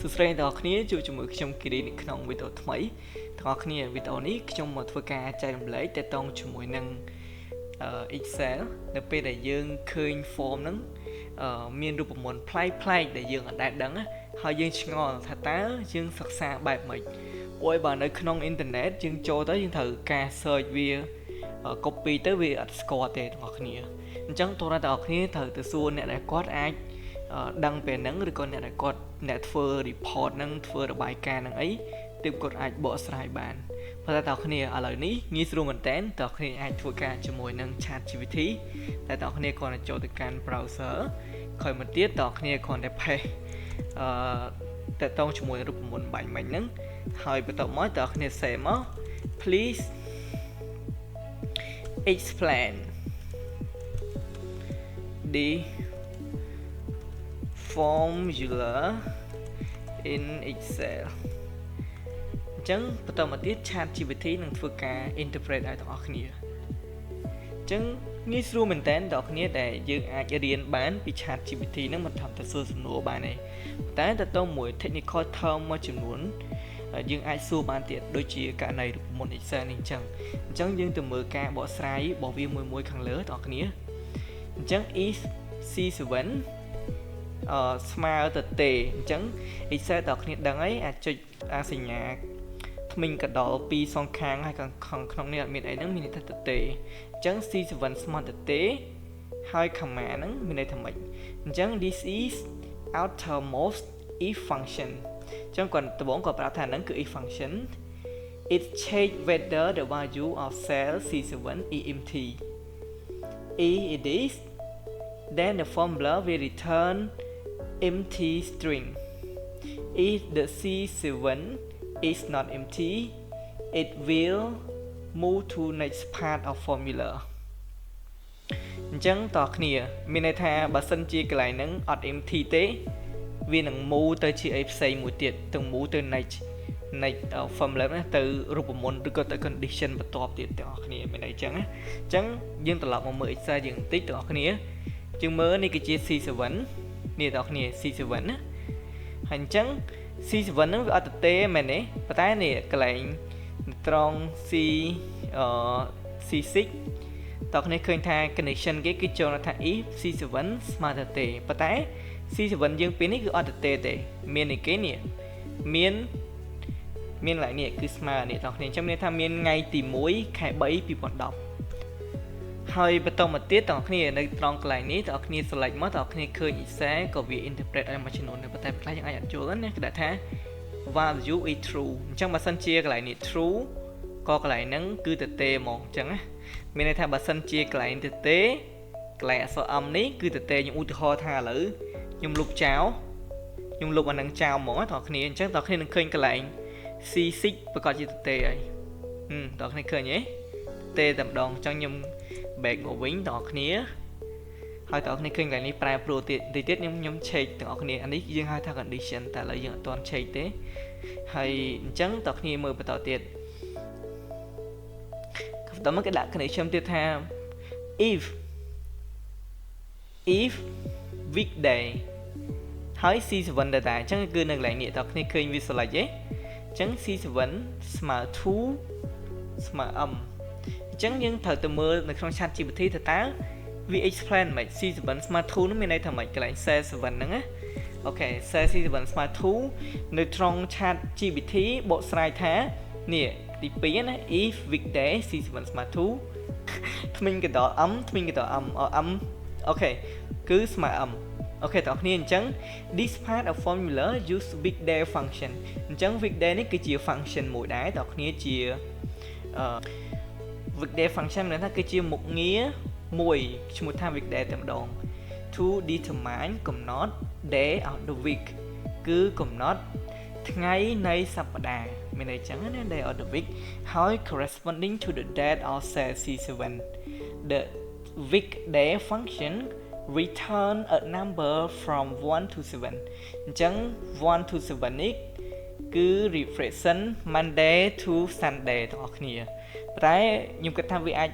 សួស្តីអ្នកនរគ្នាជួបជាមួយខ្ញុំគីរីនៅក្នុងវីដេអូថ្មីអ្នកនរគ្នាវីដេអូនេះខ្ញុំមកធ្វើការចែករំលែកទាក់ទងជាមួយនឹងExcel នៅពេលដែលយើងឃើញ form ហ្នឹងមានរូបមន្តប្លែកៗដែលយើងអត់ដែលដឹងហើយយើងឆ្ងល់ថាតើយើងសិក្សាបែបម៉េចព្រោះបើនៅក្នុងអ៊ីនធឺណិតយើងចូលទៅយើងត្រូវការ search វា copy ទៅវាអត់ស្គាល់ទេអ្នកនរគ្នាអញ្ចឹងតើអ្នកនរគ្នាត្រូវទៅសួរអ្នកដែលគាត់អាចដឹងពេលហ្នឹងឬក៏អ្នកដែលគាត់អ្នកធ្វើ report ហ្នឹងធ្វើរបាយការណ៍ហ្នឹងអីទើបគាត់អាចបកស្រាយបានប៉ុន្តែតើគ្នាឥឡូវនេះងាយស្រួលមែនតើតើគ្នាអាចធ្វើការជាមួយនឹង ChatGPT តែតើគ្នាគ្រាន់តែចូលទៅកាន់ browser ក្រោយមកទៀតតើគ្នាគ្រាន់តែ paste តើតងជាមួយរូបមន្តបាញ់មិញហ្នឹងហើយបន្ទាប់មកតើគ្នា say មក please explain the formula in Excel អញ្ចឹងបន្តមកទៀត ChatGPT នឹងធ្វើការ interpret ឲ្យទាំងអស់គ្នាអញ្ចឹងងាយស្រួលមែនតើអ្នកនរដែលយើងអាចរៀនបានពី ChatGPT នឹងមិនថាទៅសួរសំណួរបានទេតែទៅមួយ technical term មួយចំនួនយើងអាចសួរបានទៀតដូចជាករណីរូបមន្ត Excel នេះអញ្ចឹងយើងទៅមើលការបកស្រាយរបស់វាមួយខាងលើបងប្អូនអញ្ចឹង is C7 ស្មើទៅទេអញ្ចឹង Excel បងប្អូនដឹងហើយអាចចុចសញ្ញាធ្មេញកដលពីរសងខាងហើយខាងក្នុងនេះអត់មានអីហ្នឹងមានន័យថាទៅទេអញ្ចឹង C7 ស្មើទៅទេហើយ comma ហ្នឹងមានន័យថាម៉េចអញ្ចឹង this is outermost if function អញ្ចឹងគាត់ដំបូងគាត់ប្រាប់ថាហ្នឹងគឺ if function it check whether the value of cell C7 is empty if it is then the formula will return empty string if the C7 is not empty it will move to next part of formula អញ្ចឹងតោះគ្នាមានន័យថាបើសិនជាកន្លែងហ្នឹងអត់ empty ទេវានឹង move ទៅជាអីផ្សេងមួយទៀតទៅ move ទៅ next formula ណាទៅរូបមន្តឬក៏ទៅ condition បន្ទាប់ទៀតទាំងអស់គ្នាមានន័យអញ្ចឹងណាអញ្ចឹងយើងត្រឡប់មកមើល Excel យើងបន្តិចទាំងអស់គ្នាយើងមើលនេះគឺជា C7 នេះទាំងអស់គ្នា C7 ណាហើយអញ្ចឹង C7 ហ្នឹងវាអត់ទេមែនទេប៉ុន្តែនេះកន្លែងត្រង់ C6 តើគ្នាឃើញថា connection គេគឺចូលថា if C7 ស្មើទៅទេប៉ុន្តែ C7 យើងពេលនេះគឺអត់ទៅទេមាននេះគេនេះមានឡើយនេះគឺស្មើនេះតើគ្នាអញ្ចឹងមានថាមានថ្ងៃទី1ខែ3 2010ហើយបន្តមកទៀតតើគ្នានៅត្រង់កន្លែងនេះតើគ្នា select មកតើគ្នាឃើញ Excel ក៏វា interpret ឲ្យមួយចំនួនប៉ុន្តែខ្លះយើងអាចអត់យល់ណាគេដាក់ថា value is true អញ្ចឹងបើសិនជាកន្លែងនេះ true ក៏កន្លែងហ្នឹងគឺទៅទេហ្មងអញ្ចឹងណាមានន័យថាបើសិនជាកន្លែងទៅទេកន្លែងអក្សរ M នេះគឺទៅទេខ្ញុំឧទាហរណ៍ថាឥឡូវខ្ញុំលុបចោលខ្ញុំលុបអានឹងចោលហ្មងតើគ្នាអញ្ចឹងតើគ្នានឹងឃើញកន្លែង C6 ប្រកាសជាទៅទេហើយតើគ្នាឃើញទេទេតែម្ដងអញ្ចឹងខ្ញុំ back មកវិញតើគ្នាហើយតើគ្នាឃើញកន្លែងនេះប្រែប្រួលទៀតខ្ញុំ check ទាំងអស់គ្នាអានេះយើងហៅថា condition តែឥឡូវយើងអត់ទាន់ check ទេហើយអញ្ចឹងតើគ្នាមើលបន្តទៀតតើមកគេដាក់ condition ទៀតថា if weekday ហើយ C7 ដែរអញ្ចឹងគឺនៅកន្លែងនេះតើគ្នាឃើញវា select ទេអញ្ចឹង C7 ស្មើ 2 ស្មើ M អញ្ចឹងយើងត្រូវទៅមើលនៅក្នុង ChatGPT ថាតើវា explain មិន C7 ស្មើ 2 នោះមានន័យថាម៉េចកន្លែង cell 7 ហ្នឹងណាអូខេ cell C7 ស្មើ 2 នៅត្រង់ ChatGPT បកស្រាយថានេះទី2ណា if weekday C7 ស្មើ 2 ថ្មិញកដល M ថ្មិញកដល M អូខេគឺស្មើ M អូខេតើអ្នកគ្នាអញ្ចឹង this part of formula use weekday function អញ្ចឹង weekday នេះគឺជា function មួយដែរតើអ្នកគ្នាជា weekday function មានន័យថាគឺជាមុខងារមួយឈ្មោះថា weekday តែម្ដង to determine កំណត់ day of the week គឺកំណត់ថ្ងៃនៃសប្តាហ៍មានន័យអញ្ចឹងណា day of the week ហើយ corresponding to the date of cell C7 the weekday function return a number from 1 to 7 អញ្ចឹង1 to 7 នេះគឺ represent Monday to Sunday ទាំងអស់គ្នាតែខ្ញុំគិតថាវាអាច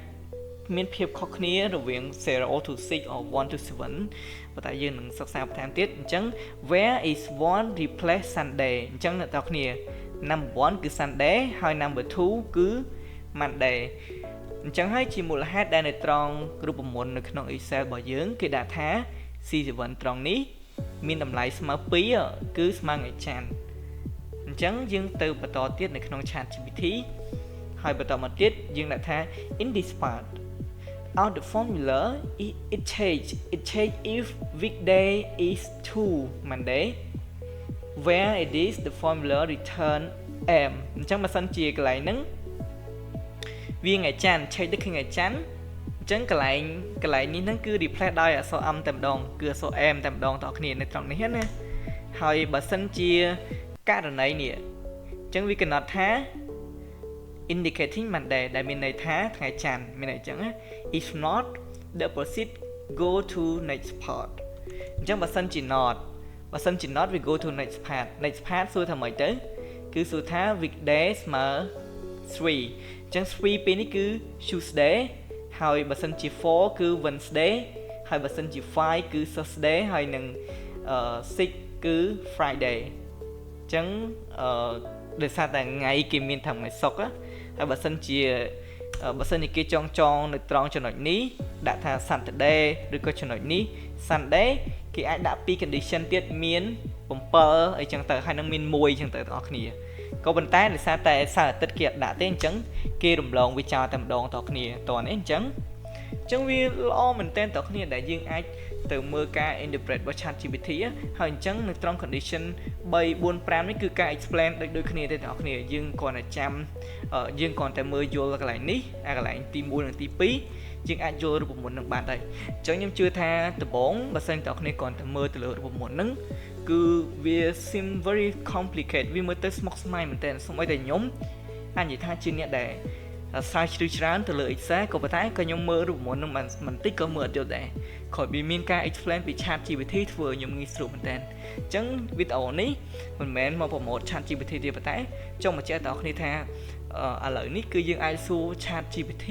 មានភាពខុសគ្នារវាង0 to 6 or 1 to 7 ប៉ុន្តែយើងនឹងសិក្សាបន្ថែមទៀតអញ្ចឹង where is 1 replace Sunday អញ្ចឹងអ្នកនរគ្នា number 1 គឺ Sunday ហើយ number 2 គឺ Monday អញ្ចឹងហើយជាមូលហេតុដែលនៅត្រង់រូបមន្តនៅក្នុង Excel របស់យើងគេដាក់ថា C7 ត្រង់នេះមានតម្លៃស្មើ2គឺស្មើថ្ងៃច័ន្ទអញ្ចឹងយើងទៅបន្តទៀតនៅក្នុង ChatGPT ហើយបន្តមកទៀតយើងដាក់ថា in this part out the formula it change if weekday is 2 Monday where it is the formula return m អញ្ចឹងបើសិនជាកន្លែងហ្នឹងវាថ្ងៃច័ន្ទ change ទៅគឺថ្ងៃច័ន្ទអញ្ចឹងកន្លែងនេះហ្នឹងគឺ replace ដោយអក្សរ m តែម្ដងគឺអក្សរ m តែម្ដងតគ្នានៅត្រង់នេះណាហើយបើសិនជាករណីនេះអញ្ចឹងវាកំណត់ថា indicating Monday ដែលមានន័យថាថ្ងៃច័ន្ទមានន័យអញ្ចឹងណា if not the proceed go to next part អញ្ចឹងបើសិនជា not វា go to next part សួរថាម៉េចទៅគឺសួរថា weekday ស្មើ3អញ្ចឹង3ពេលនេះគឺ Tuesday ហើយបើសិនជា4គឺ Wednesday ហើយបើសិនជា5គឺ Thursday ហើយនឹង6គឺ Friday អញ្ចឹងដោយសារតែថ្ងៃគេមានថាថ្ងៃសុក្រហើយបើសិនជាគេចងនៅត្រង់ចំណុចនេះដាក់ថា Saturday ឬក៏ចំណុចនេះ Sunday គេអាចដាក់ពី condition ទៀតមាន7អីចឹងទៅហើយនឹងមាន1ចឹងទៅបងប្អូនគ្នាក៏ប៉ុន្តែដោយសារតែសៅរ៍អាទិត្យគេអត់ដាក់ទេអញ្ចឹងគេរំលងវាចោលតែម្ដងបងប្អូនគ្នាតោះនេះអញ្ចឹងវាល្អមែនតើបងប្អូនគ្នាដែលយើងអាចទៅមើលការ interpret របស់ ChatGPT ហើយអញ្ចឹងនៅត្រង់ condition 3 4 5នេះគឺការ explain ដូចគ្នាទេបងប្អូនគ្នាយើងគ្រាន់តែចាំយើងគ្រាន់តែមើលយល់កន្លែងនេះកន្លែងទី1និងទី2យើងអាចយល់រូបមន្តនឹងបានដែរអញ្ចឹងខ្ញុំជឿថាដំបូងបើសិនតែអ្នកគ្រាន់តែមើលទៅលើរូបមន្តហ្នឹងគឺវា seem very complicated វាមើលទៅស្មុគស្មាញមែនតើសូម្បីតែខ្ញុំអាចនិយាយថាជាអ្នកដែលស្រាវជ្រាវច្រើនទៅលើ Excel ក៏ប៉ុន្តែក៏ខ្ញុំមើលរូបមន្តនឹងបន្តិចក៏មើលអត់យល់ដែរគ្រាន់វាមានការ explain ពី ChatGPT ធ្វើឲ្យខ្ញុំងាយស្រួលមែនតើអញ្ចឹងវីដេអូនេះមិនមែនមកប្រម៉ូទ ChatGPT ទេប៉ុន្តែចង់បញ្ជាក់ដល់អ្នកថាឥឡូវនេះគឺយើងអាចសួរ ChatGPT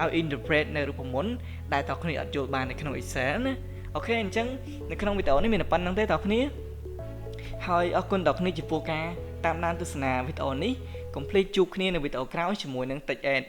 ឲ្យ interpret នៅរូបមន្តដែលអ្នកអត់យល់បាននៅក្នុង Excel ណាអូខេអញ្ចឹងនៅក្នុងវីដេអូនេះមានតែប៉ុណ្្នឹងទេអ្នកហើយអរគុណដល់អ្នកចំពោះការតាមដានទស្សនាវីដេអូនេះកុំភ្លេចជួបគ្នានៅវីដេអូក្រោយជាមួយនឹង Tech Ed